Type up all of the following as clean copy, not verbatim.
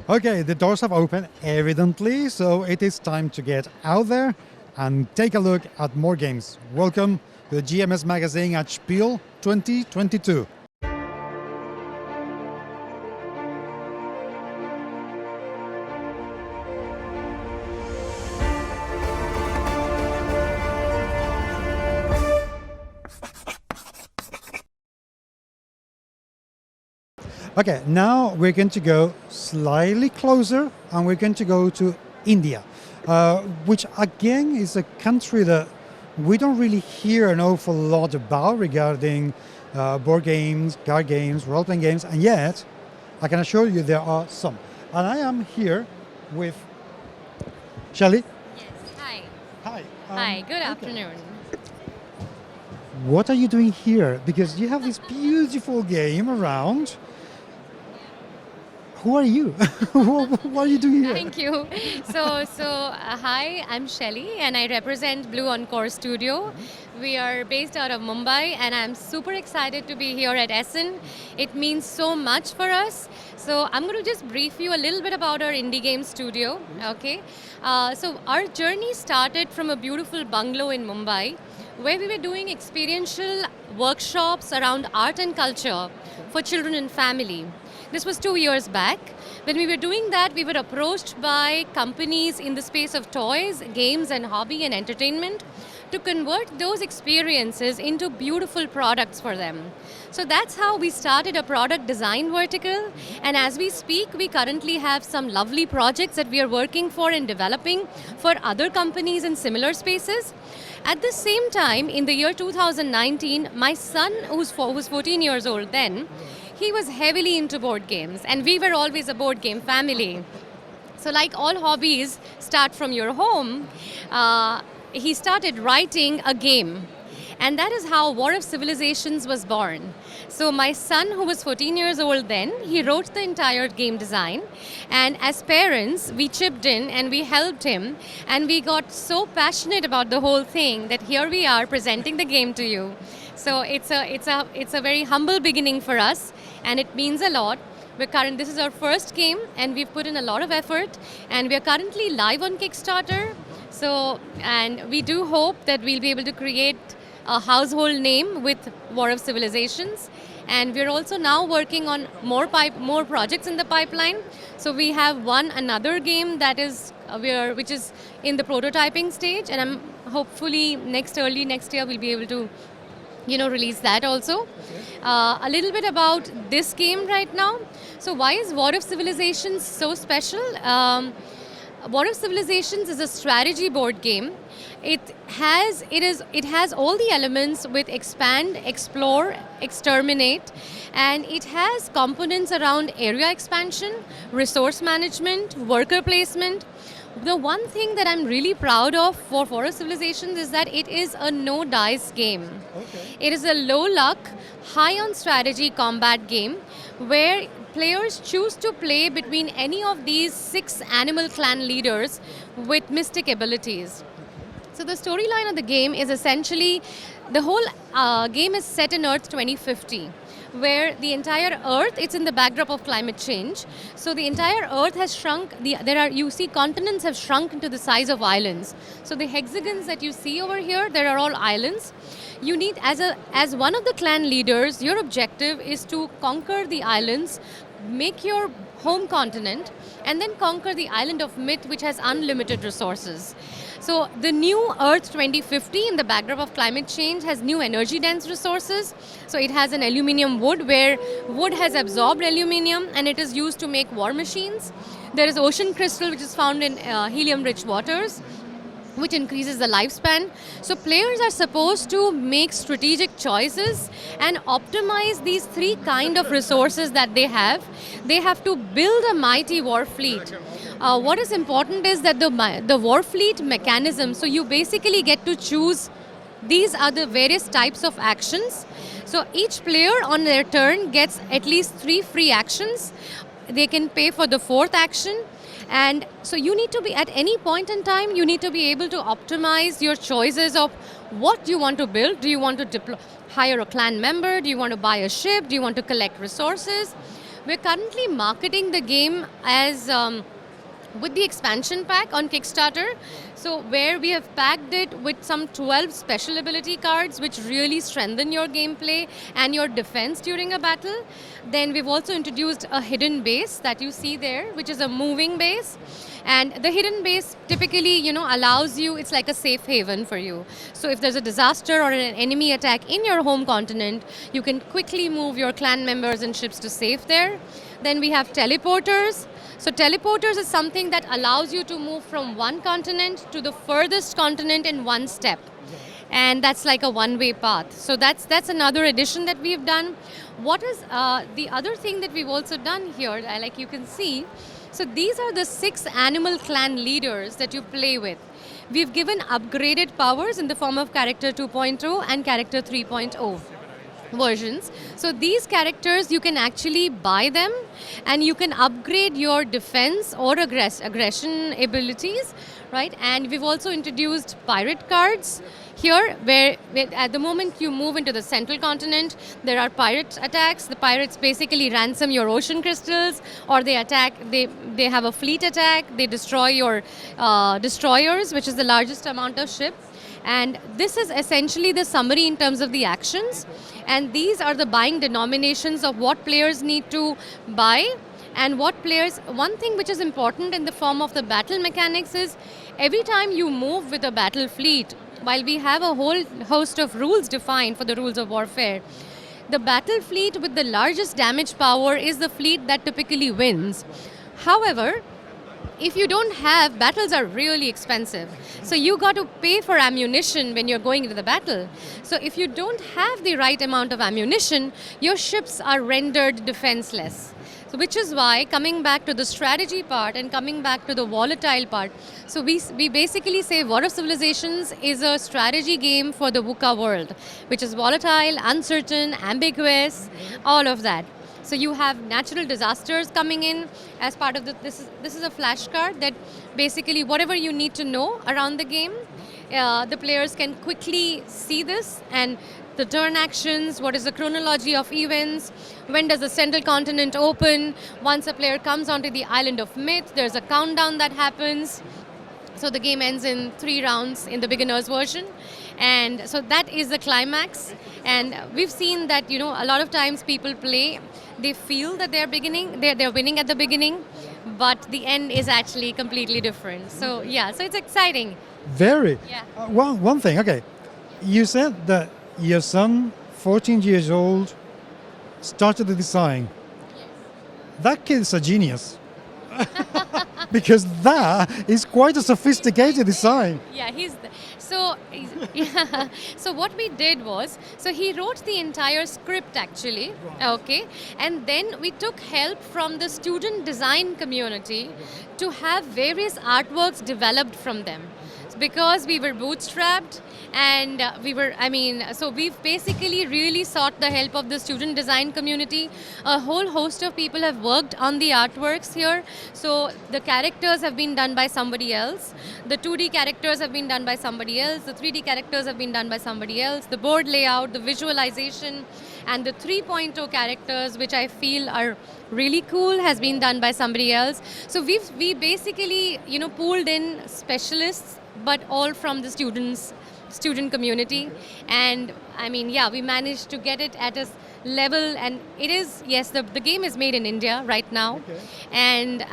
Okay, the doors have opened, evidently, so it is time to get out there and take a look at more games. Welcome to the GMS magazine at Spiel 2022. Okay, now we're going to go slightly closer and we're going to go to India, which again is a country that we don't really hear an awful lot about regarding board games, card games, role-playing games, and yet I can assure you there are some. And I am here with Shelly. Yes, hi. Hi. Hi, good afternoon. What are you doing here? Because you have this beautiful game around. Who are you? What are you doing here? Thank you. Hi, I'm Shelly and I represent Blue Encore Studio. We are based out of Mumbai and I'm super excited to be here at Essen. It means so much for us. So I'm going to just brief you a little bit about our indie game studio. Okay. So our journey started from a beautiful bungalow in Mumbai where we were doing experiential workshops around art and culture for children and family. This was 2 years back. When we were doing that, we were approached by companies in the space of toys, games, and hobby and entertainment to convert those experiences into beautiful products for them. So that's how we started a product design vertical. And as we speak, we currently have some lovely projects that we are working for and developing for other companies in similar spaces. At the same time, in the year 2019, my son, who was 14 years old then, he was heavily into board games, and we were always a board game family. So like all hobbies start from your home, he started writing a game. And that is how War of Civilisations was born. So my son, who was 14 years old then, he wrote the entire game design. And as parents, we chipped in and we helped him. And we got so passionate about the whole thing that here we are presenting the game to you. So it's a very humble beginning for us, and it means a lot. This is our first game, and we've put in a lot of effort, and we are currently live on Kickstarter. So, and we do hope that we'll be able to create a household name with War of Civilisations, and we're also now working on more projects in the pipeline. So we have another game that is which is in the prototyping stage, and I'm hopefully early next year we'll be able to release that also. Okay. A little bit about this game right now. So why is War of Civilisations so special? War of Civilisations is a strategy board game. It has all the elements with expand, explore, exterminate, and it has components around area expansion, resource management, worker placement. The one thing that I'm really proud of for War of Civilisations is that it is a no dice game. Okay. It is a low luck, high on strategy combat game where players choose to play between any of these 6 animal clan leaders with mystic abilities. So the storyline of the game is essentially, the whole game is set in Earth 2050. Where the entire Earth, it's in the backdrop of climate change. So the entire Earth has shrunk. You see continents have shrunk into the size of islands. So the hexagons that you see over here, there are all islands. You need, as one of the clan leaders, your objective is to conquer the islands, make your home continent, and then conquer the island of Myth, which has unlimited resources. So the new Earth 2050 in the backdrop of climate change has new energy dense resources. So it has an aluminium wood where wood has absorbed aluminium and it is used to make war machines. There is ocean crystal which is found in helium rich waters, which increases the lifespan. So players are supposed to make strategic choices and optimize these 3 kind of resources that they have. They have to build a mighty war fleet. What is important is that the war fleet mechanism, so you basically get to choose, these are the various types of actions. So each player on their turn gets at least 3 free actions. They can pay for the 4th action. And so you need to be, at any point in time, you need to be able to optimize your choices of what you want to build. Do you want to hire a clan member? Do you want to buy a ship? Do you want to collect resources? We're currently marketing the game as with the expansion pack on Kickstarter. So where we have packed it with some 12 special ability cards which really strengthen your gameplay and your defense during a battle. Then we've also introduced a hidden base that you see there, which is a moving base. And the hidden base typically, allows you, it's like a safe haven for you. So if there's a disaster or an enemy attack in your home continent, you can quickly move your clan members and ships to safe there. Then we have teleporters. So teleporters is something that allows you to move from one continent to the furthest continent in one step. And that's like a one-way path. So that's another addition that we've done. What is the other thing that we've also done here, like you can see, so these are the 6 animal clan leaders that you play with. We've given upgraded powers in the form of character 2.0 and character 3.0 versions. So these characters, you can actually buy them and you can upgrade your defense or aggression abilities, right? And we've also introduced pirate cards here, where at the moment you move into the central continent, there are pirate attacks. The pirates basically ransom your ocean crystals, or they attack, they have a fleet attack, they destroy your destroyers, which is the largest amount of ship. And this is essentially the summary in terms of the actions. And these are the buying denominations of what players need to buy and what players. One thing which is important in the form of the battle mechanics is every time you move with a battle fleet, while we have a whole host of rules defined for the rules of warfare, the battle fleet with the largest damage power is the fleet that typically wins. However, if you don't have, battles are really expensive. So you got to pay for ammunition when you're going into the battle. So if you don't have the right amount of ammunition, your ships are rendered defenseless. So which is why, coming back to the strategy part and coming back to the volatile part, so we basically say War of Civilisations is a strategy game for the VUCA world, which is volatile, uncertain, ambiguous, all of that. So you have natural disasters coming in as part of this is a flashcard that basically whatever you need to know around the game, the players can quickly see this, and the turn actions, what is the chronology of events, when does the central continent open, once a player comes onto the island of myth, there's a countdown that happens. So the game ends in 3 rounds in the beginner's version. And so that is the climax. And we've seen that, a lot of times people play, they feel that they're winning at the beginning, but the end is actually completely different. So yeah, so it's exciting. Very. Yeah. One thing, okay. You said that your son, 14 years old, started the design. Yes. That kid's a genius. Because that is quite a sophisticated design. Yeah, so what we did was, so he wrote the entire script actually, okay, and then we took help from the student design community to have various artworks developed from them. Because we were bootstrapped and so we've basically really sought the help of the student design community. A whole host of people have worked on the artworks here. So the characters have been done by somebody else. The 2D characters have been done by somebody else. The 3D characters have been done by somebody else. The board layout, the visualization, and the 3.0 characters, which I feel are really cool, has been done by somebody else. So we basically, pooled in specialists, but all from the student community. And we managed to get it at a level, and it is, yes, the game is made in India right now. Okay. And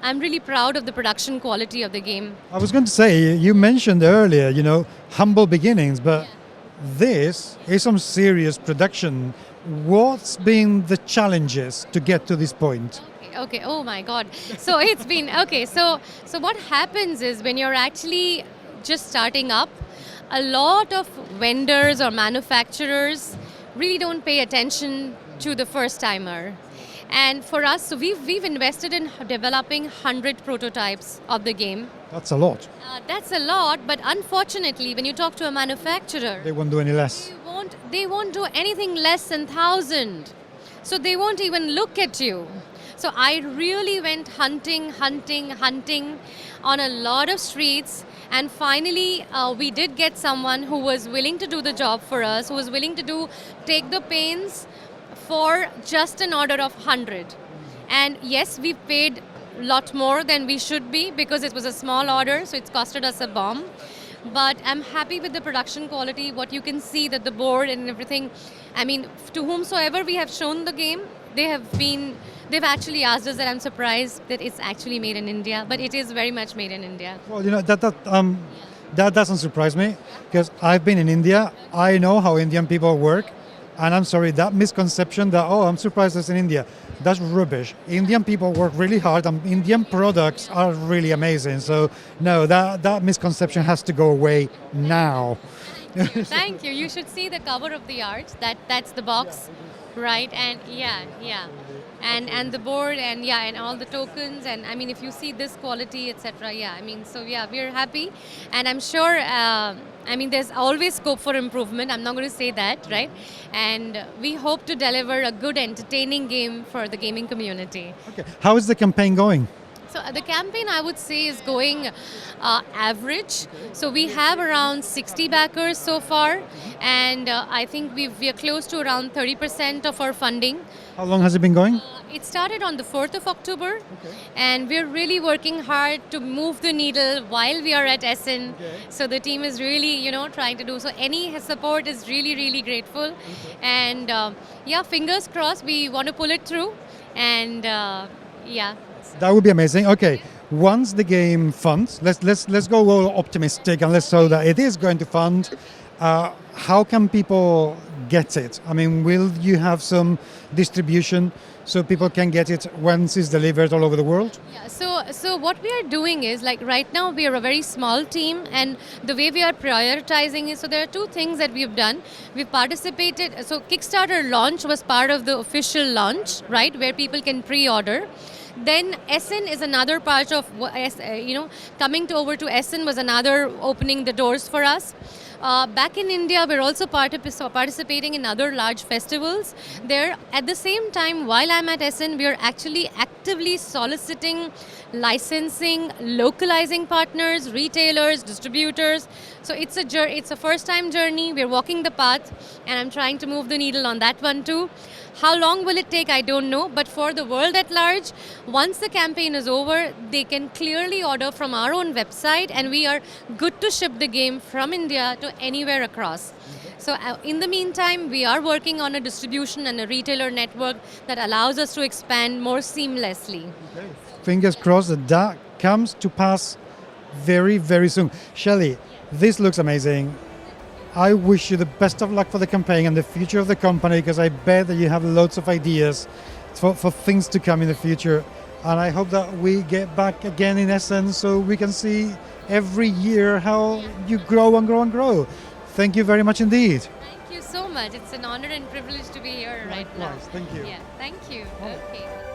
I'm really proud of the production quality of the game. I was going to say, you mentioned earlier, humble beginnings, but this is some serious production. What's been the challenges to get to this point? Okay, oh my God. So it's been, okay, so what happens is when you're actually just starting up, a lot of vendors or manufacturers really don't pay attention to the first timer. And for us, so we've invested in developing 100 prototypes of the game. That's a lot. That's a lot, but unfortunately, when you talk to a manufacturer, they won't do any less. They won't do anything less than 1,000. So they won't even look at you. So I really went hunting on a lot of streets, and finally we did get someone who was willing to do the job for us, who was willing to take the pains for just an order of 100. And yes, we paid a lot more than we should be because it was a small order, so it's costed us a bomb. But I'm happy with the production quality, what you can see that the board and everything. I mean, to whomsoever we have shown the game, they've actually asked us, that I'm surprised that it's actually made in India, but it is very much made in India. Well, that doesn't surprise me because I've been in India. I know how Indian people work, and I'm sorry, that misconception that, oh, I'm surprised it's in India, that's rubbish. Indian people work really hard, and Indian products are really amazing. So no, that misconception has to go away now. Thank you. You should see the cover of the art. That's the box, right? And yeah. And the board and all the tokens, and I mean, if you see this quality, etc. Yeah, I mean, so yeah, we're happy, and I'm sure. I mean, there's always scope for improvement. I'm not going to say that, right? And we hope to deliver a good, entertaining game for the gaming community. Okay, how is the campaign going? So the campaign, I would say, is going average. So we have around 60 backers so far, and I think we are close to around 30% of our funding. How long has it been going? It started on the 4th of October, and we're really working hard to move the needle while we are at Essen. So the team is really, trying to do so. Any support is really, really grateful, and fingers crossed. We want to pull it through, and yeah. That would be amazing. Okay, once the game funds, let's go all optimistic and let's show that it is going to fund. How can people get it? I mean, will you have some distribution so people can get it once it's delivered all over the world? Yeah, so what we are doing is, like, right now we are a very small team, and the way we are prioritizing is, so there are two things that we've done. We've participated, so Kickstarter launch was part of the official launch, right, where people can pre-order. Then Essen is another part of, coming over to Essen was another opening the doors for us. Back in India, we're also participating in other large festivals. There, at the same time, while I'm at Essen, we are actually actively soliciting, licensing, localizing partners, retailers, distributors. So it's a first-time journey. We're walking the path, and I'm trying to move the needle on that one too. How long will it take? I don't know. But for the world at large, once the campaign is over, they can clearly order from our own website, and we are good to ship the game from India to anywhere across. So in the meantime, we are working on a distribution and a retailer network that allows us to expand more seamlessly. Okay. Fingers crossed that comes to pass very, very soon. Shelly, this looks amazing. I wish you the best of luck for the campaign and the future of the company, because I bet that you have lots of ideas for things to come in the future. And I hope that we get back again in Essen so we can see every year how you grow and grow and grow. Thank you very much indeed. Thank you so much. It's an honor and privilege to be here right now. Thank you. Yeah, thank you. Okay.